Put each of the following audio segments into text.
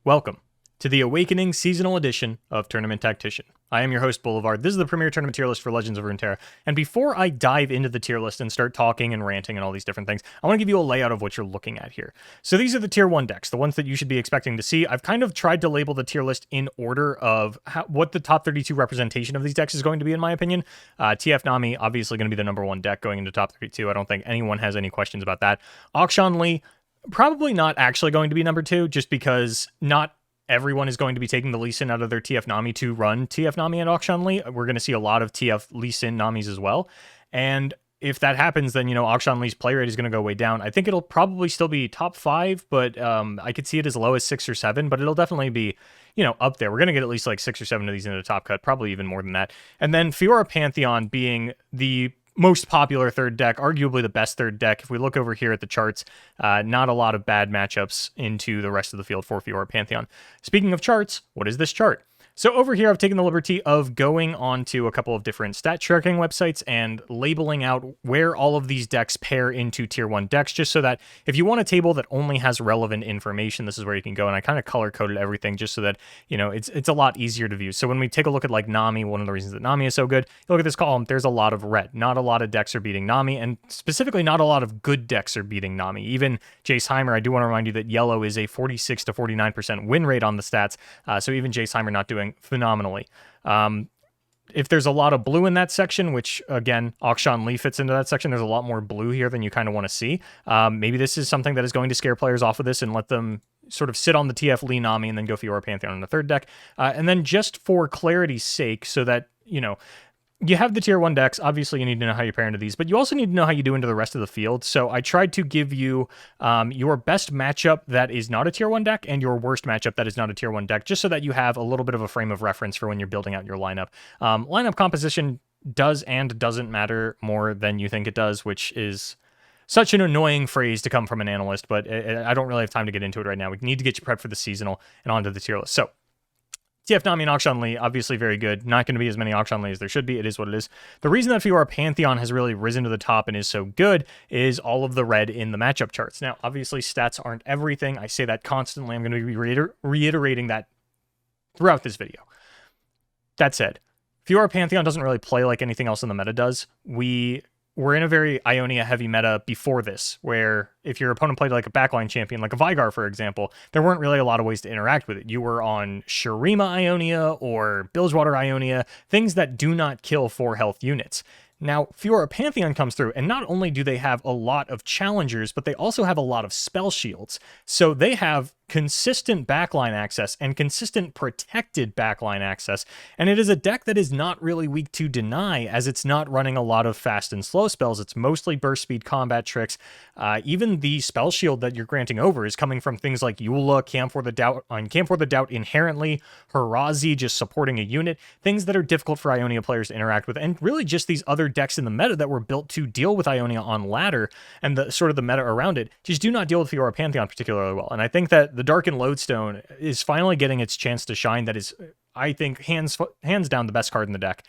Welcome to the Awakening Seasonal Edition of Tournament Tactician. I am your host, Boulevard. This is the premier tournament tier list for Legends of Runeterra. And before I dive into the tier list and start talking and ranting and all these different things, I want to give you a layout of what you're looking at here. So these are the tier 1 decks, the ones that you should be expecting to see. I've kind of tried to label the tier list in order of what the top 32 representation of these decks is going to be, in my opinion. TF Nami, obviously going to be the number 1 deck going into top 32. I don't think anyone has any questions about that. Akshan Lee, probably not actually going to be number 2, just because not everyone is going to be taking the Lee Sin out of their TF Nami to run TF Nami and Akshan Lee. We're going to see a lot of TF Lee Sin Namis as well. And if that happens, then, Akshan Lee's play rate is going to go way down. I think it'll probably still be top 5, but I could see it as low as 6 or 7, but it'll definitely be, up there. We're going to get at least like 6 or 7 of these into the top cut, probably even more than that. And then Fiora Pantheon being the most popular third deck, arguably the best third deck. If we look over here at the charts, not a lot of bad matchups into the rest of the field for Fiora Pantheon. Speaking of charts, what is this chart? So over here, I've taken the liberty of going onto a couple of different stat tracking websites and labeling out where all of these decks pair into tier 1 decks, just so that if you want a table that only has relevant information, this is where you can go. And I kind of color-coded everything just so that, it's a lot easier to view. So when we take a look at like Nami, one of the reasons that Nami is so good, you look at this column, there's a lot of red. Not a lot of decks are beating Nami, and specifically not a lot of good decks are beating Nami. Even Jayceheimer, I do want to remind you that yellow is a 46 to 49% win rate on the stats, so even Jayceheimer not doing phenomenally. If there's a lot of blue in that section, which again, Akshan Lee fits into that section, there's a lot more blue here than you kind of want to see. Maybe this is something that is going to scare players off of this and let them sort of sit on the TF Lee Nami and then go Fiora Pantheon on the third deck. And then just for clarity's sake, so that, you have the tier 1 decks. Obviously, you need to know how you pair into these, but you also need to know how you do into the rest of the field. So I tried to give you your best matchup that is not a tier 1 deck and your worst matchup that is not a tier 1 deck, just so that you have a little bit of a frame of reference for when you're building out your lineup. Lineup composition does and doesn't matter more than you think it does, which is such an annoying phrase to come from an analyst, but I don't really have time to get into it right now. We need to get you prepped for the seasonal and onto the tier list. So TF Nami and Akshan Lee, obviously very good. Not going to be as many Akshan Lee as there should be. It is what it is. The reason that Fiora Pantheon has really risen to the top and is so good is all of the red in the matchup charts. Now, obviously, stats aren't everything. I say that constantly. I'm going to be reiterating that throughout this video. That said, Fiora Pantheon doesn't really play like anything else in the meta does. We're in a very Ionia-heavy meta before this, where if your opponent played like a backline champion, like a Veigar, for example, there weren't really a lot of ways to interact with it. You were on Shurima Ionia or Bilgewater Ionia, things that do not kill 4 health units. Now, Fiora Pantheon comes through, and not only do they have a lot of challengers, but they also have a lot of spell shields. So they have consistent backline access and consistent protected backline access, and it is a deck that is not really weak to deny, as it's not running a lot of fast and slow spells. It's mostly burst speed combat tricks. Even the spell shield that you're granting over is coming from things like Eula, Camp for the Doubt inherently, Harazi just supporting a unit, things that are difficult for Ionia players to interact with, and really just these other decks in the meta that were built to deal with Ionia on ladder and the sort of the meta around it just do not deal with Fiora Pantheon particularly well. And I think that the Darkened Lodestone is finally getting its chance to shine. That is, I think, hands down the best card in the deck.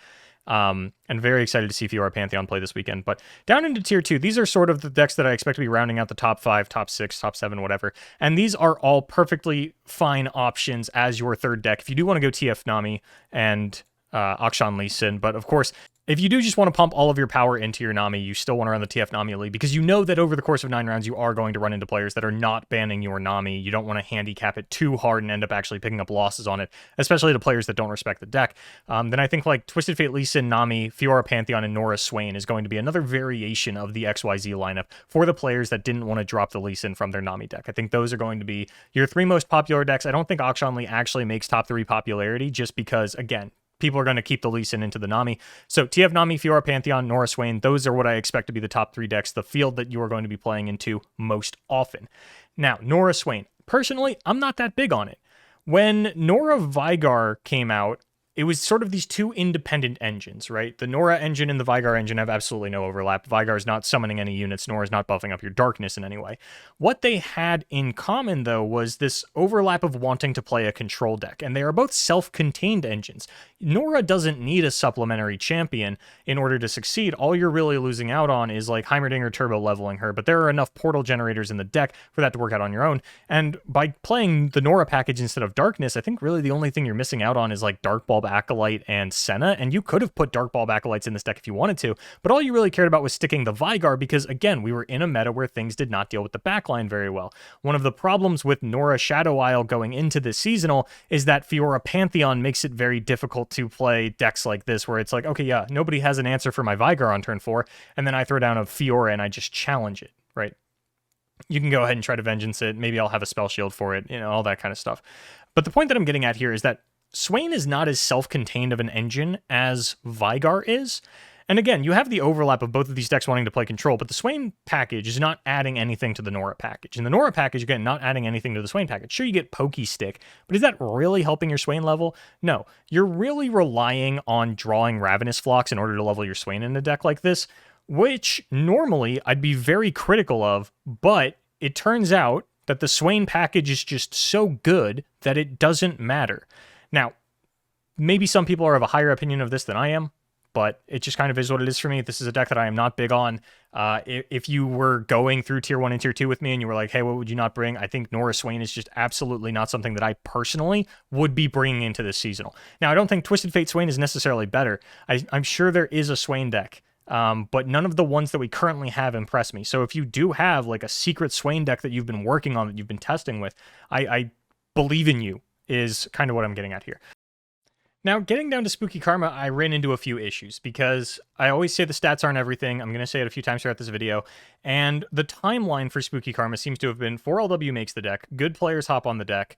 And very excited to see Fiora Pantheon play this weekend. But down into tier 2, these are sort of the decks that I expect to be rounding out the top 5, top 6, top 7, whatever. And these are all perfectly fine options as your third deck if you do want to go TF Nami and Akshan Lee Sin. But of course, if you do just want to pump all of your power into your Nami, you still want to run the TF Nami League, because you know that over the course of 9 rounds, you are going to run into players that are not banning your Nami. You don't want to handicap it too hard and end up actually picking up losses on it, especially to players that don't respect the deck. Then I think like Twisted Fate Lee Sin, Nami, Fiora Pantheon, and Nora Swain is going to be another variation of the XYZ lineup for the players that didn't want to drop the Lee Sin from their Nami deck. I think those are going to be your 3 most popular decks. I don't think Akshan Lee actually makes top 3 popularity, just because, again, people are going to keep the Lee Sin into the Nami. So TF Nami, Fiora Pantheon, Nora Swain, those are what I expect to be the top 3 decks, the field that you are going to be playing into most often. Now, Nora Swain. Personally, I'm not that big on it. When Nora Veigar came out, it was sort of these two independent engines, right? The Nora engine and the Vygar engine have absolutely no overlap. Vygar is not summoning any units, Nora is not buffing up your darkness in any way. What they had in common, though, was this overlap of wanting to play a control deck, and they are both self-contained engines. Nora doesn't need a supplementary champion in order to succeed. All you're really losing out on is like Heimerdinger turbo leveling her, but there are enough portal generators in the deck for that to work out on your own. And by playing the Nora package instead of Darkness, I think really the only thing you're missing out on is like Dark Bulb Acolyte and Senna, and you could have put Dark Bulb Acolytes in this deck if you wanted to, but all you really cared about was sticking the Vygar because, again, we were in a meta where things did not deal with the backline very well. One of the problems with Nora Shadow Isle going into this seasonal is that Fiora Pantheon makes it very difficult to play decks like this, where it's like, okay, yeah, nobody has an answer for my Vygar on turn 4, and then I throw down a Fiora and I just challenge it, right? You can go ahead and try to Vengeance it, maybe I'll have a Spell Shield for it, all that kind of stuff. But the point that I'm getting at here is that Swain is not as self-contained of an engine as Vygar is. And again, you have the overlap of both of these decks wanting to play control, but the Swain package is not adding anything to the Nora package. And the Nora package, again, not adding anything to the Swain package. Sure, you get Pokey Stick, but is that really helping your Swain level? No. You're really relying on drawing Ravenous Flocks in order to level your Swain in a deck like this, which normally I'd be very critical of, but it turns out that the Swain package is just so good that it doesn't matter. Now, maybe some people are of a higher opinion of this than I am, but it just kind of is what it is for me. This is a deck that I am not big on. If you were going through Tier 1 and Tier 2 with me and you were like, hey, what would you not bring? I think Nora Swain is just absolutely not something that I personally would be bringing into this seasonal. Now, I don't think Twisted Fate Swain is necessarily better. I'm sure there is a Swain deck, but none of the ones that we currently have impress me. So if you do have like a secret Swain deck that you've been working on, that you've been testing with, I believe in you, is kind of what I'm getting at here. Now, getting down to Spooky Karma, I ran into a few issues because I always say the stats aren't everything. I'm going to say it a few times throughout this video. And the timeline for Spooky Karma seems to have been 4LW makes the deck, good players hop on the deck,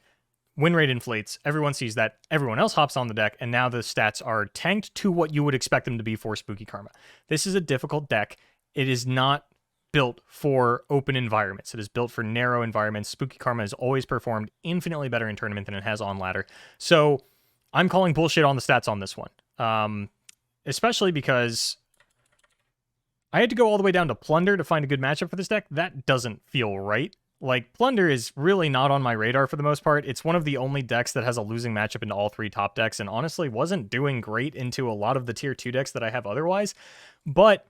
win rate inflates, everyone sees that, everyone else hops on the deck, and now the stats are tanked to what you would expect them to be for Spooky Karma. This is a difficult deck. It is not built for open environments. It is built for narrow environments. Spooky Karma has always performed infinitely better in tournament than it has on ladder. So I'm calling bullshit on the stats on this one. Especially because I had to go all the way down to Plunder to find a good matchup for this deck. That doesn't feel right. Like, Plunder is really not on my radar for the most part. It's one of the only decks that has a losing matchup into all three top decks, and honestly wasn't doing great into a lot of the Tier 2 decks that I have otherwise. But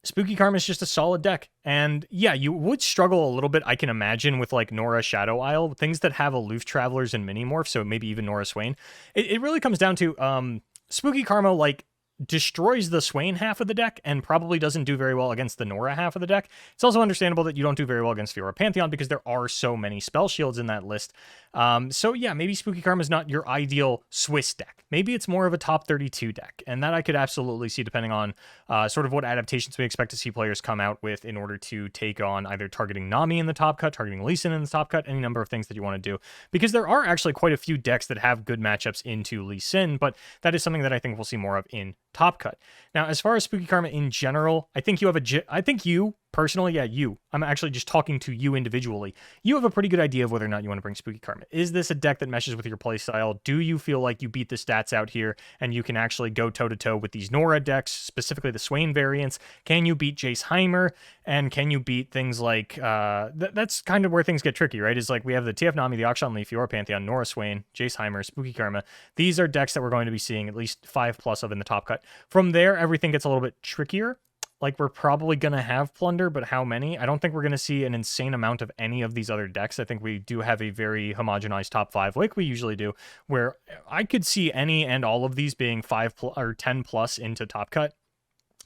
Spooky Karma is just a solid deck. And yeah, you would struggle a little bit, I can imagine, with like Nora Shadow Isle, things that have Aloof Travelers and Minimorph, so maybe even Nora Swain. It really comes down to Spooky Karma, like, destroys the Swain half of the deck and probably doesn't do very well against the Nora half of the deck. It's also understandable that you don't do very well against Fiora Pantheon because there are so many spell shields in that list. So yeah, maybe Spooky Karma is not your ideal Swiss deck. Maybe it's more of a top 32 deck, and that I could absolutely see depending on sort of what adaptations we expect to see players come out with in order to take on either targeting Nami in the top cut, targeting Lee Sin in the top cut, any number of things that you want to do. Because there are actually quite a few decks that have good matchups into Lee Sin, but that is something that I think we'll see more of in top cut. Now, as far as Spooky Karma in general, I think you personally, yeah, I'm actually just talking to you individually. You have a pretty good idea of whether or not you want to bring Spooky Karma. Is this a deck that meshes with your playstyle? Do you feel like you beat the stats out here and you can actually go toe-to-toe with these Nora decks, specifically the Swain variants? Can you beat Jace Heimer? And can you beat things like, that's kind of where things get tricky, right? Is like we have the TF Nami, the Akshan Lee, Fiora Pantheon, Nora Swain, Jace Heimer, Spooky Karma. These are decks that we're going to be seeing at least 5+ of in the top cut. From there, everything gets a little bit trickier. Like, we're probably going to have Plunder, but how many? I don't think we're going to see an insane amount of any of these other decks. I think we do have a very homogenized top 5, like we usually do, where I could see any and all of these being 5 or 10+ into top cut,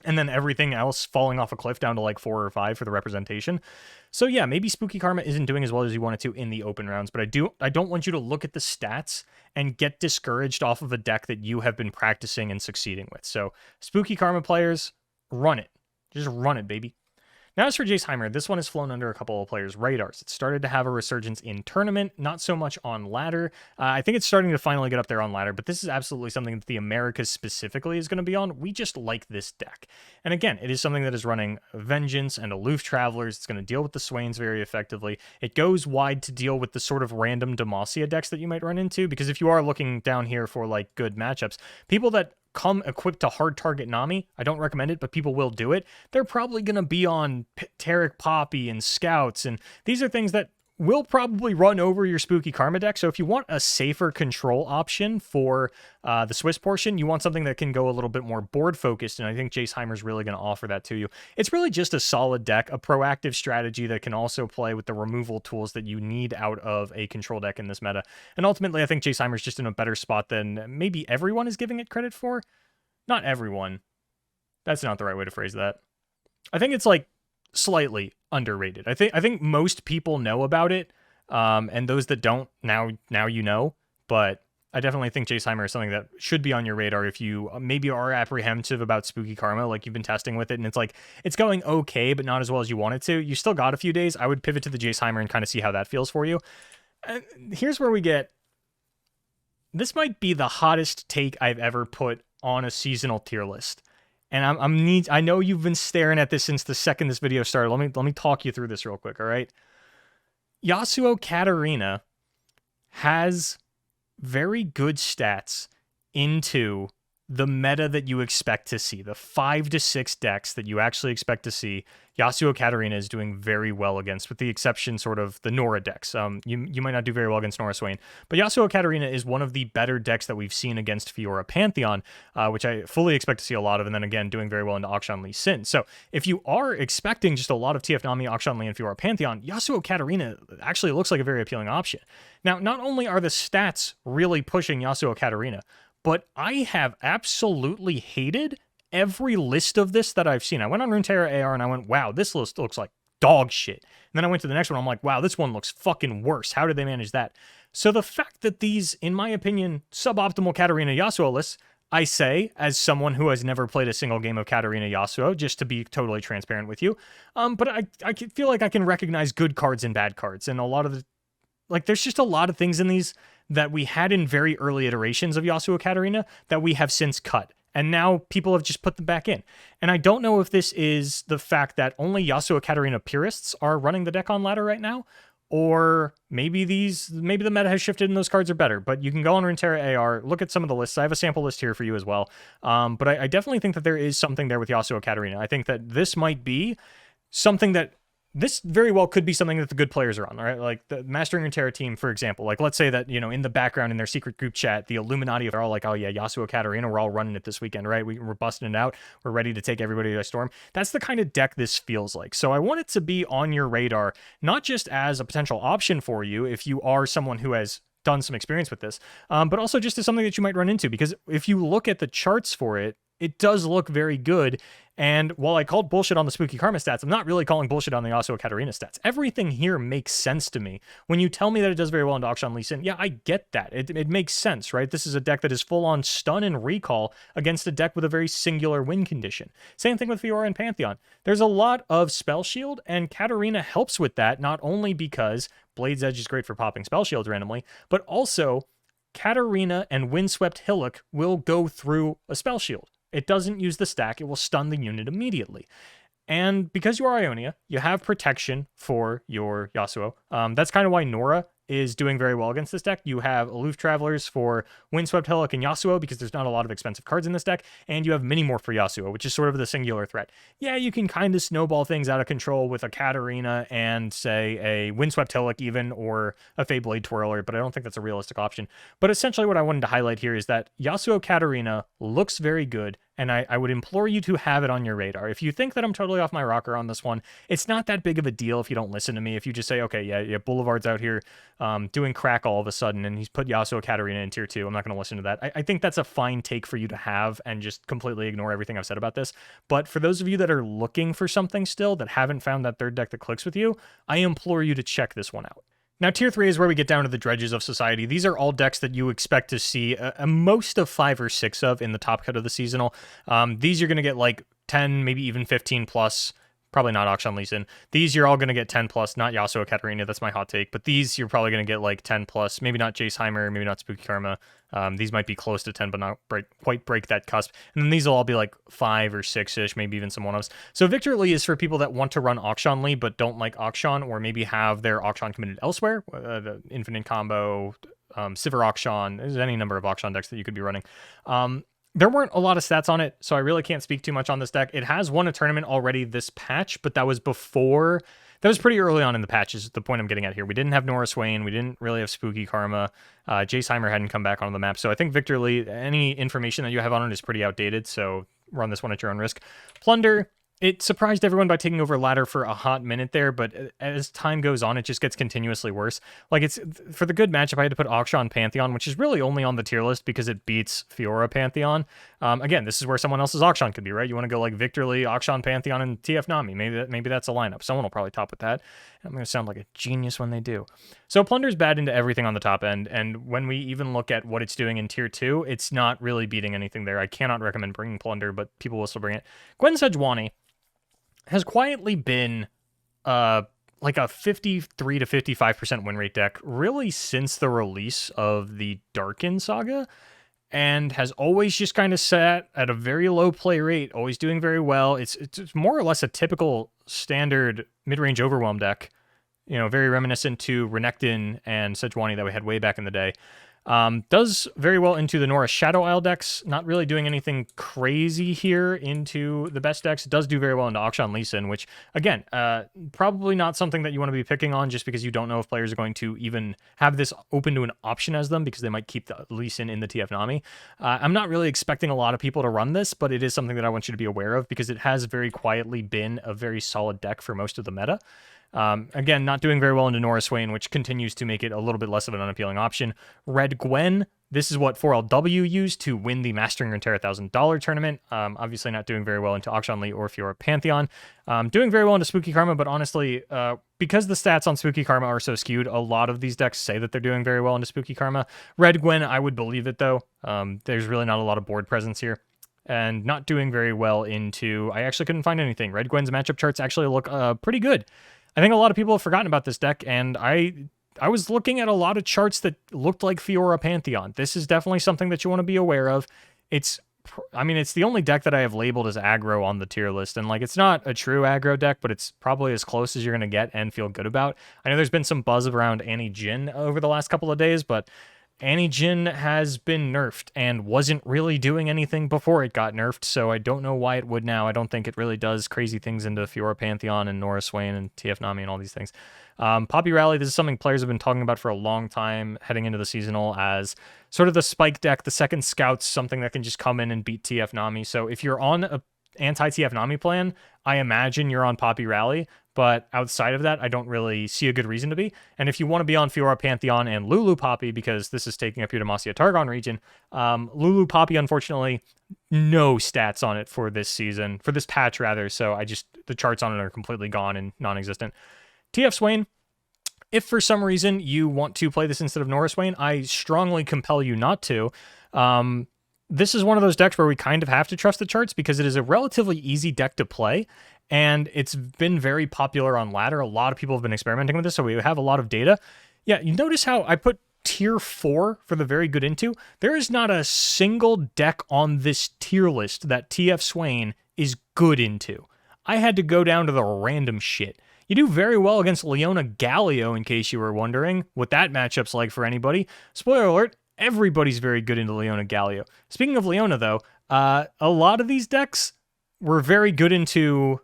and then everything else falling off a cliff down to like 4 or 5 for the representation. So yeah, maybe Spooky Karma isn't doing as well as you want it to in the open rounds, but I don't want you to look at the stats and get discouraged off of a deck that you have been practicing and succeeding with. So Spooky Karma players, run it. Just run it, baby. Now, as for Jaceheimer, this one has flown under a couple of players' radars. It started to have a resurgence in tournament, not so much on ladder. I think it's starting to finally get up there on ladder, but this is absolutely something that the Americas specifically is going to be on. We just like this deck. And again, it is something that is running Vengeance and Aloof Travelers. It's going to deal with the Swains very effectively. It goes wide to deal with the sort of random Demacia decks that you might run into, because if you are looking down here for like good matchups, people that come equipped to hard target Nami, I don't recommend it, but people will do it. They're probably going to be on Tarek Poppy and Scouts, and these are things that will probably run over your Spooky Karma deck. So if you want a safer control option for the Swiss portion, you want something that can go a little bit more board focused, and I think Jaceheimer's really going to offer that to you. It's really just a solid deck, a proactive strategy that can also play with the removal tools that you need out of a control deck in this meta. And ultimately, I think Jaceheimer's just in a better spot than maybe everyone is giving it credit for. Not everyone. That's not the right way to phrase that. I think it's like slightly underrated. I think most people know about it, and those that don't, now you know. But I definitely think Jaceheimer is something that should be on your radar if you maybe are apprehensive about Spooky Karma, like you've been testing with it, and it's like it's going okay, but not as well as you want it to. You still got a few days. I would pivot to the Jaceheimer and kind of see how that feels for you. And here's where we get. This might be the hottest take I've ever put on a seasonal tier list. And I know you've been staring at this since the second this video started. Let me talk you through this real quick, all right? Yasuo Katarina has very good stats into the meta that you expect to see. The 5 to 6 decks that you actually expect to see, Yasuo Katarina is doing very well against, with the exception sort of the Nora decks. You might not do very well against Nora Swain, but Yasuo Katarina is one of the better decks that we've seen against Fiora Pantheon, which I fully expect to see a lot of, and then again, doing very well into Akshan Lee Sin. So if you are expecting just a lot of TF Nami, Akshan Lee, and Fiora Pantheon, Yasuo Katarina actually looks like a very appealing option. Now, not only are the stats really pushing Yasuo Katarina, but I have absolutely hated every list of this that I've seen. I went on Runeterra AR and I went, wow, this list looks like dog shit. And then I went to the next one. I'm like, wow, this one looks fucking worse. How did they manage that? So the fact that these, in my opinion, suboptimal Katarina Yasuo lists, I say, as someone who has never played a single game of Katarina Yasuo, just to be totally transparent with you, but I feel like I can recognize good cards and bad cards. And a lot of the, like, there's just a lot of things in these that we had in very early iterations of Yasuo Katarina that we have since cut. And now people have just put them back in. And I don't know if this is the fact that only Yasuo Katarina purists are running the deck on ladder right now, or maybe the meta has shifted and those cards are better. But you can go on Runeterra AR, look at some of the lists. I have a sample list here for you as well. But I definitely think that there is something there with Yasuo Katarina. I think that this might be something that this very well could be something that the good players are on, all right? Like the Mastering Runeterra team, for example. Like, let's say that, you know, in the background in their secret group chat, the Illuminati are all like, oh yeah, Yasuo Katarina, we're all running it this weekend, right? We're busting it out. We're ready to take everybody by storm. That's the kind of deck this feels like. So I want it to be on your radar, not just as a potential option for you if you are someone who has done some experience with this, but also just as something that you might run into, because if you look at the charts for it, it does look very good. And while I called bullshit on the Spooky Karma stats, I'm not really calling bullshit on the Yasuo Katarina stats. Everything here makes sense to me. When you tell me that it does very well into Akshan Lee Sin, yeah, I get that. It makes sense, right? This is a deck that is full on stun and recall against a deck with a very singular win condition. Same thing with Fiora and Pantheon. There's a lot of spell shield, and Katarina helps with that, not only because Blade's Edge is great for popping spell shields randomly, but also Katarina and Windswept Hillock will go through a spell shield. It doesn't use the stack. It will stun the unit immediately. And because you are Ionia, you have protection for your Yasuo. That's kind of why Nora is doing very well against this deck. You have Aloof Travelers for Windswept Hillock and Yasuo, because there's not a lot of expensive cards in this deck, and you have Minimorph for Yasuo, which is sort of the singular threat. Yeah, you can kind of snowball things out of control with a Katarina and, say, a Windswept Hillock even, or a Feyblade Twirler, but I don't think that's a realistic option. But essentially what I wanted to highlight here is that Yasuo Katarina looks very good, and I would implore you to have it on your radar. If you think that I'm totally off my rocker on this one, it's not that big of a deal if you don't listen to me. If you just say, okay, yeah, Boulevard's out here doing crack all of a sudden, and he's put Yasuo Katarina in tier 2, I'm not going to listen to that. I think that's a fine take for you to have and just completely ignore everything I've said about this. But for those of you that are looking for something still, that haven't found that third deck that clicks with you, I implore you to check this one out. Now, tier 3 is where we get down to the dredges of society. These are all decks that you expect to see a most of 5 or 6 of in the top cut of the seasonal. These you're going to get like 10, maybe even 15 plus Probably not Akshan Lee Sin. These you're all going to get 10 plus, not Yasuo Katarina. That's my hot take. But these you're probably going to get like 10 plus, maybe not Jaceheimer, maybe not Spooky Karma. These might be close to 10, but not quite break that cusp. And then these will all be like 5 or 6-ish, maybe even some one-offs. So Victor Lee is for people that want to run Akshan Lee, but don't like Akshan, or maybe have their Akshan committed elsewhere. The Infinite Combo, Sivir Akshan, there's any number of Akshan decks that you could be running. There weren't a lot of stats on it, so I really can't speak too much on this deck. It has won a tournament already this patch, but that was before... That was pretty early on in the patch, is the point I'm getting at here. We didn't have Nora Swain. We didn't really have Spooky Karma. Jaceheimer hadn't come back onto the map. So I think Victor Lee, any information that you have on it is pretty outdated, so run this one at your own risk. Plunder, it surprised everyone by taking over ladder for a hot minute there, but as time goes on, it just gets continuously worse. Like, it's for the good matchup, I had to put Akshan Pantheon, which is really only on the tier list because it beats Fiora Pantheon. Again, this is where someone else's Akshan could be, right? You want to go like Victor Lee, Akshan Pantheon, and TF Nami. Maybe that's a lineup. Someone will probably top with that. I'm going to sound like a genius when they do. So Plunder's bad into everything on the top end, and when we even look at what it's doing in tier 2, it's not really beating anything there. I cannot recommend bringing Plunder, but people will still bring it. Gwen Sejuani has quietly been like a 53 to 55% win rate deck really since the release of the Darkin saga, and has always just kind of sat at a very low play rate, always doing very well. It's more or less a typical standard mid-range overwhelm deck, you know, very reminiscent to Renekton and Sejuani that we had way back in the day. Does very well into the Nora Shadow Isle decks, not really doing anything crazy here into the best decks. It does do very well into Akshan Lee Sin, which, again, probably not something that you want to be picking on just because you don't know if players are going to even have this open to an option as them, because they might keep the Lee Sin in the TF Nami. I'm not really expecting a lot of people to run this, but it is something that I want you to be aware of because it has very quietly been a very solid deck for most of the meta. Again, not doing very well into Nora Swain, which continues to make it a little bit less of an unappealing option. Red Gwen, this is what 4LW used to win the Mastering Runeterra $1,000 tournament. Obviously not doing very well into Akshan Lee or Fiora Pantheon. Doing very well into Spooky Karma, but honestly, because the stats on Spooky Karma are so skewed, a lot of these decks say that they're doing very well into Spooky Karma. Red Gwen, I would believe it, though. There's really not a lot of board presence here. And not doing very well into... I actually couldn't find anything. Red Gwen's matchup charts actually look pretty good. I think a lot of people have forgotten about this deck, and I was looking at a lot of charts that looked like Fiora Pantheon. This is definitely something that you want to be aware of. It's the only deck that I have labeled as aggro on the tier list, and like, it's not a true aggro deck, but it's probably as close as you're going to get and feel good about. I know there's been some buzz around Annie Jin over the last couple of days, but Annie Jin has been nerfed and wasn't really doing anything before it got nerfed, so I don't know why it would now. I don't think it really does crazy things into Fiora Pantheon and Nora Swain and TF Nami and all these things. Poppy Rally, this is something players have been talking about for a long time heading into the seasonal as sort of the spike deck, the second scouts, something that can just come in and beat TF Nami. So if you're on a anti-TF Nami plan, I imagine you're on Poppy Rally, but outside of that, I don't really see a good reason to be. And if you want to be on Fiora Pantheon and Lulu Poppy, because this is taking up your Demacia Targon region, Lulu Poppy, unfortunately, no stats on it for this season, for this patch rather, so the charts on it are completely gone and non-existent. TF Swain, if for some reason you want to play this instead of Nora Swain, I strongly compel you not to. This is one of those decks where we kind of have to trust the charts because it is a relatively easy deck to play, and it's been very popular on ladder. A lot of people have been experimenting with this, so we have a lot of data. Yeah, you notice how I put tier 4 for the very good into? There is not a single deck on this tier list that TF Swain is good into. I had to go down to the random shit. You do very well against Leona Galio, in case you were wondering what that matchup's like for anybody. Spoiler alert, everybody's very good into Leona Galio. Speaking of Leona, though, a lot of these decks were very good into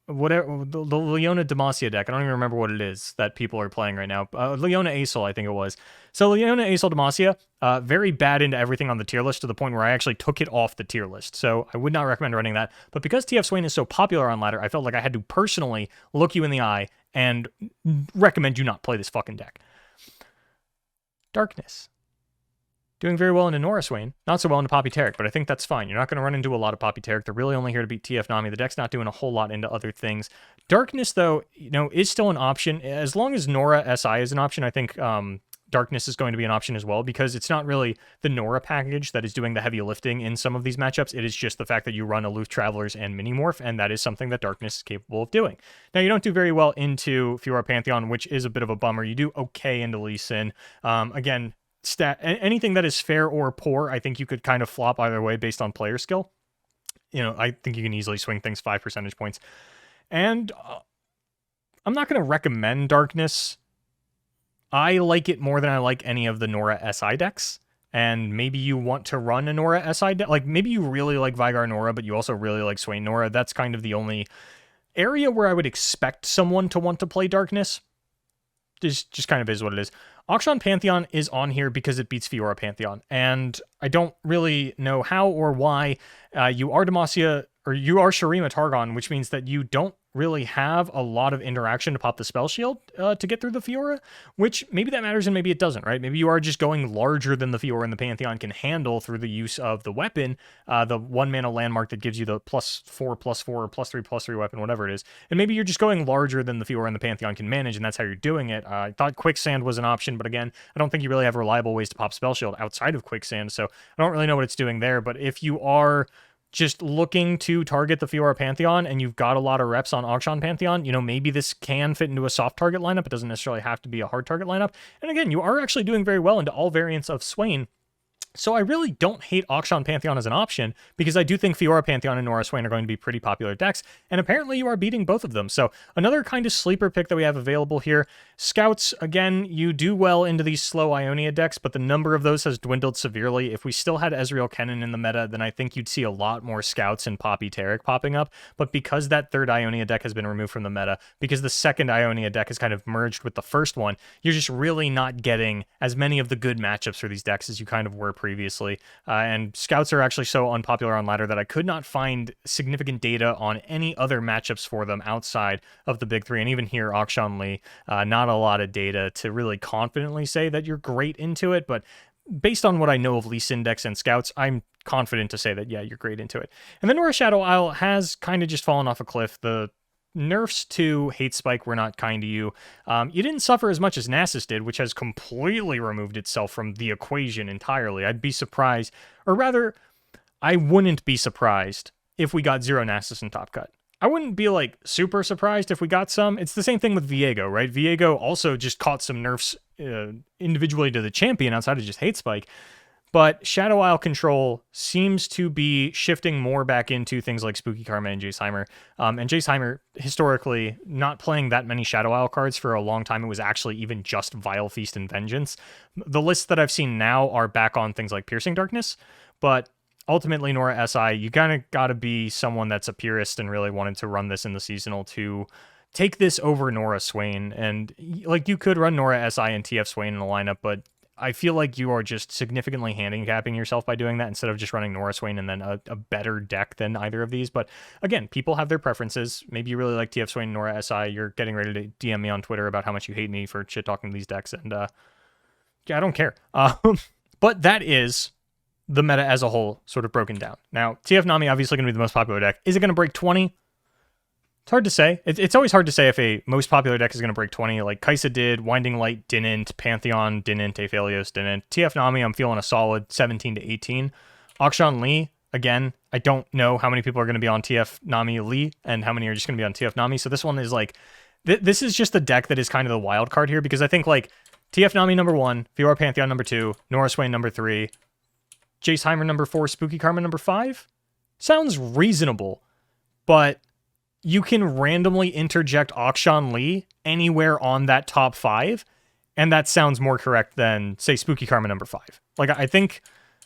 whatever the Leona Demacia deck. I don't even remember what it is that people are playing right now. Leona Aesol, I think it was. So Leona Aesol Demacia, very bad into everything on the tier list to the point where I actually took it off the tier list. So I would not recommend running that. But because TF Swain is so popular on ladder, I felt like I had to personally look you in the eye and recommend you not play this fucking deck. Darkness. Doing very well into Nora Swain, not so well into Poppy Tarek, but I think that's fine. You're not going to run into a lot of Poppy Tarek. They're really only here to beat TF Nami. The deck's not doing a whole lot into other things. Darkness, though, is still an option. As long as Nora SI is an option, I think Darkness is going to be an option as well, because it's not really the Nora package that is doing the heavy lifting in some of these matchups. It is just the fact that you run Aloof Travelers and Minimorph, and that is something that Darkness is capable of doing. Now, you don't do very well into Fiora Pantheon, which is a bit of a bummer. You do okay into Lee Sin. Again, anything that is fair or poor, I think you could kind of flop either way based on player skill. I think you can easily swing things 5 percentage points. And I'm not going to recommend Darkness. I like it more than I like any of the Nora SI decks. And maybe you want to run a Nora SI deck. Like, maybe you really like Vygar Nora, but you also really like Swain Nora. That's kind of the only area where I would expect someone to want to play Darkness. Just kind of is what it is. Akshan Pantheon is on here because it beats Fiora Pantheon. And I don't really know how or why. You are Demacia, or you are Shurima Targon, which means that you don't really have a lot of interaction to pop the spell shield to get through the Fiora, which maybe that matters and maybe it doesn't, right? Maybe you are just going larger than the Fiora and the Pantheon can handle through the use of the weapon, the 1-mana landmark that gives you the +4/+4 or +3/+3 weapon, whatever it is. And maybe you're just going larger than the Fiora and the Pantheon can manage, and that's how you're doing it. I thought Quicksand was an option, but again, I don't think you really have reliable ways to pop spell shield outside of Quicksand, so I don't really know what it's doing there. But if you are just looking to target the Fiora Pantheon and you've got a lot of reps on Akshan Pantheon, maybe this can fit into a soft target lineup. It doesn't necessarily have to be a hard target lineup. And again, you are actually doing very well into all variants of Swain. So I really don't hate Akshan Pantheon as an option, because I do think Fiora Pantheon and Nora Swain are going to be pretty popular decks, and apparently you are beating both of them. So another kind of sleeper pick that we have available here. Scouts, again, you do well into these slow Ionia decks, but the number of those has dwindled severely. If we still had Ezreal Kennen in the meta, then I think you'd see a lot more Scouts and Poppy Taric popping up. But because that third Ionia deck has been removed from the meta, because the second Ionia deck is kind of merged with the first one, you're just really not getting as many of the good matchups for these decks as you kind of were previously. And Scouts are actually so unpopular on ladder that I could not find significant data on any other matchups for them outside of the big three. And even here, Akshan Lee, not a lot of data to really confidently say that you're great into it. But based on what I know of Lee Sin decks and Scouts, I'm confident to say that, yeah, you're great into it. And then Nora Shadow Isle has kind of just fallen off a cliff. The nerfs to Hate Spike were not kind to you. You didn't suffer as much as Nasus did, which has completely removed itself from the equation entirely. I'd be surprised, or rather, I wouldn't be surprised if we got 0 Nasus in Top Cut. I wouldn't be like super surprised if we got some. It's the same thing with Viego, right? Viego also just caught some nerfs individually to the champion outside of just Hate Spike. But Shadow Isle control seems to be shifting more back into things like Spooky Karma and Jaceheimer. And Jaceheimer, historically, not playing that many Shadow Isle cards for a long time. It was actually even just Vile Feast and Vengeance. The lists that I've seen now are back on things like Piercing Darkness. But ultimately, Nora SI, you kind of got to be someone that's a purist and really wanted to run this in the seasonal to take this over Nora Swain. And like, you could run Nora SI and TF Swain in the lineup, but I feel like you are just significantly handicapping yourself by doing that instead of just running Nora Swain and then a better deck than either of these. But again, people have their preferences. Maybe you really like TF Swain and Nora SI. You're getting ready to DM me on Twitter about how much you hate me for shit talking to these decks. And yeah, I don't care. But that is the meta as a whole sort of broken down. Now, TF Nami obviously going to be the most popular deck. Is it going to break 20? It's hard to say. It's always hard to say if a most popular deck is going to break 20. Like Kai'Sa did, Winding Light didn't, Pantheon didn't, Aphelios didn't. TF Nami, I'm feeling a solid 17 to 18. Akshan Lee, again, I don't know how many people are going to be on TF Nami Lee and how many are just going to be on TF Nami. So this one is like, this is just a deck that is kind of the wild card here, because I think like TF Nami number 1, Fiora Pantheon number 2, Nora Swain number 3, Jaceheimer number 4, Spooky Karma number 5. Sounds reasonable, but you can randomly interject Akshan Lee anywhere on that top 5, and that sounds more correct than, say, Spooky Karma number 5. Like, I think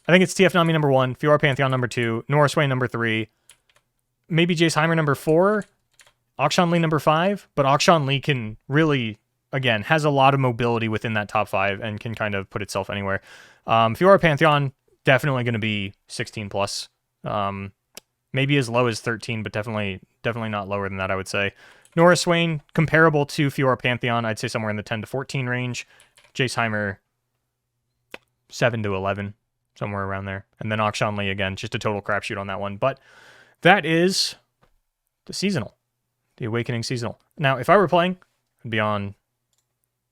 it's TF Nami number 1, Fiora Pantheon number 2, Nora Swain number 3, maybe Jaceheimer number 4, Akshan Lee number 5, but Akshan Lee can really, again, has a lot of mobility within that top 5 and can kind of put itself anywhere. Fiora Pantheon, definitely going to be 16 plus. Maybe as low as 13, but definitely not lower than that, I would say. Nora Swain, comparable to Fiora Pantheon, I'd say somewhere in the 10 to 14 range. Jaceheimer, 7 to 11, somewhere around there. And then Akshan Lee, again, just a total crapshoot on that one. But that is the seasonal, the Awakening seasonal. Now, if I were playing, I'd be on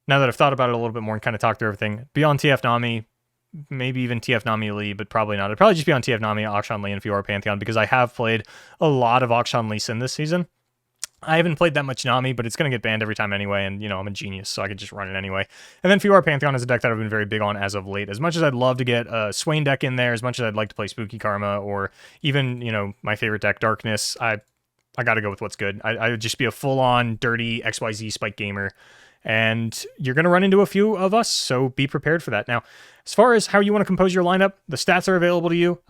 now that I've thought about it a little bit more and kind of talked through everything, be on TF Nami, maybe even TF Nami Lee, but probably not. I'd probably just be on TF Nami, Akshan Lee, and Fiora Pantheon, because I have played a lot of Akshan Lee Sin this season. I haven't played that much Nami, but it's going to get banned every time anyway, and, you know, I'm a genius, so I could just run it anyway. And then Fiora Pantheon is a deck that I've been very big on as of late. As much as I'd love to get a Swain deck in there, as much as I'd like to play Spooky Karma, or even, you know, my favorite deck, Darkness, I got to go with what's good. I would just be a full-on, dirty XYZ Spike gamer, and you're going to run into a few of us, so be prepared for that. Now, as far as how you want to compose your lineup, the stats are available to you.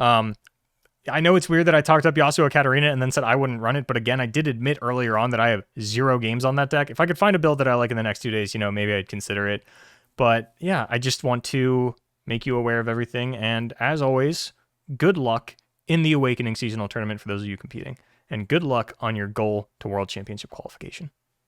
I know it's weird that I talked up Yasuo Katarina and then said I wouldn't run it, but again, I did admit earlier on that I have 0 games on that deck. If I could find a build that I like in the next 2 days, you know, maybe I'd consider it. But yeah, I just want to make you aware of everything, and as always, good luck in the Awakening Seasonal Tournament for those of you competing, and good luck on your goal to World Championship qualification.